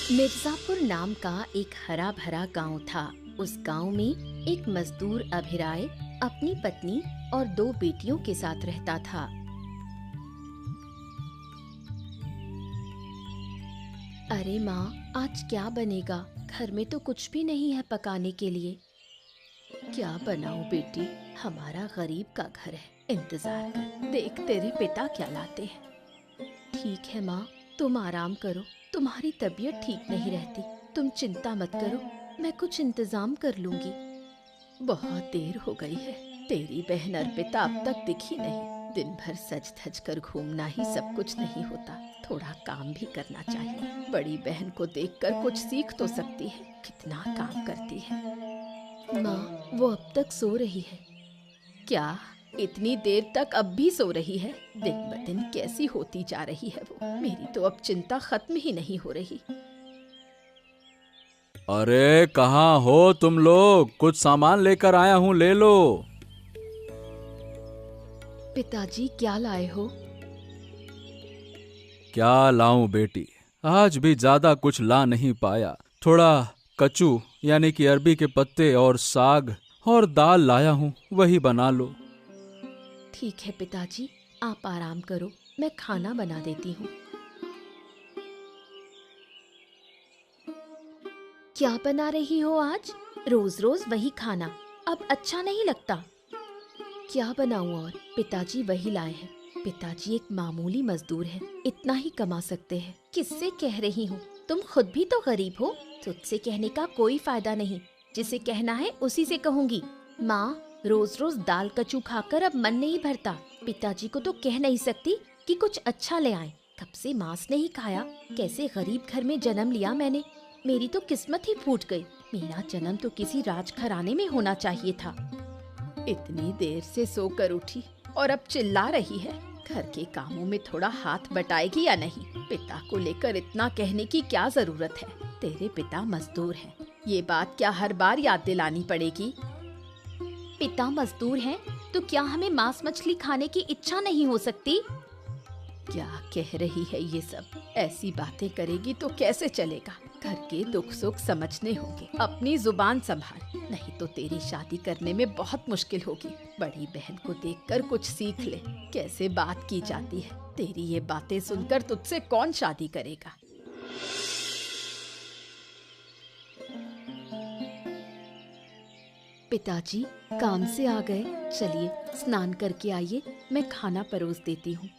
मिर्जापुर नाम का एक हरा भरा गांव था। उस गांव में एक मजदूर अभिराय अपनी पत्नी और 2 बेटियों के साथ रहता था। अरे माँ, आज क्या बनेगा? घर में तो कुछ भी नहीं है पकाने के लिए। क्या बनाऊं बेटी? हमारा गरीब का घर है, इंतजार कर, देख तेरे पिता क्या लाते हैं। ठीक है माँ, तुम आराम करो, तुम्हारी तबीयत ठीक नहीं रहती। तुम चिंता मत करो, मैं कुछ इंतजाम कर लूंगी। बहुत देर हो गई है, तेरी बहन अर्पिता अब तक दिखी नहीं। दिन भर सज धज कर घूमना ही सब कुछ नहीं होता, थोड़ा काम भी करना चाहिए। बड़ी बहन को देखकर कुछ सीख तो सकती है, कितना काम करती है। माँ, वो अब तक सो रही है। क्या? इतनी देर तक अब भी सो रही है? दिन ब दिन कैसी होती जा रही है वो। मेरी तो अब चिंता खत्म ही नहीं हो रही। अरे कहाँ हो तुम लोग? कुछ सामान लेकर आया हूँ, ले लो। पिताजी, क्या लाए हो? क्या लाऊं बेटी, आज भी ज्यादा कुछ ला नहीं पाया। थोड़ा कचू यानी कि अरबी के पत्ते और साग और दाल लाया हूँ, वही बना लो। ठीक है पिताजी, आप आराम करो, मैं खाना बना देती हूँ। क्या बना रही हो आज? रोज रोज वही खाना, अब अच्छा नहीं लगता। क्या बनाऊं और? पिताजी वही लाए हैं। पिताजी एक मामूली मजदूर हैं, इतना ही कमा सकते हैं। किससे कह रही हूँ? तुम खुद भी तो गरीब हो, तुझसे कहने का कोई फायदा नहीं। जिसे कहना है उसी से कहूंगी। माँ, रोज रोज दाल कचू खाकर अब मन नहीं भरता। पिताजी को तो कह नहीं सकती कि कुछ अच्छा ले आए। कब से मांस नहीं खाया। कैसे गरीब घर में जन्म लिया मैंने। मेरी तो किस्मत ही फूट गई। मेरा जन्म तो किसी राजघराने में होना चाहिए था। इतनी देर से सोकर उठी और अब चिल्ला रही है। घर के कामों में थोड़ा हाथ बटाएगी या नहीं? पिता को लेकर इतना कहने की क्या जरूरत है? तेरे पिता मजदूर हैं, ये बात क्या हर बार याद दिलानी पड़ेगी? पिता मजदूर हैं तो क्या हमें मांस मछली खाने की इच्छा नहीं हो सकती? क्या कह रही है ये सब? ऐसी बातें करेगी तो कैसे चलेगा? घर के दुख सुख समझने होंगे। अपनी जुबान संभाल, नहीं तो तेरी शादी करने में बहुत मुश्किल होगी। बड़ी बहन को देखकर कुछ सीख ले, कैसे बात की जाती है। तेरी ये बातें सुनकर तुझसे कौन शादी करेगा? पिताजी काम से आ गए, चलिए स्नान करके आइए, मैं खाना परोस देती हूँ।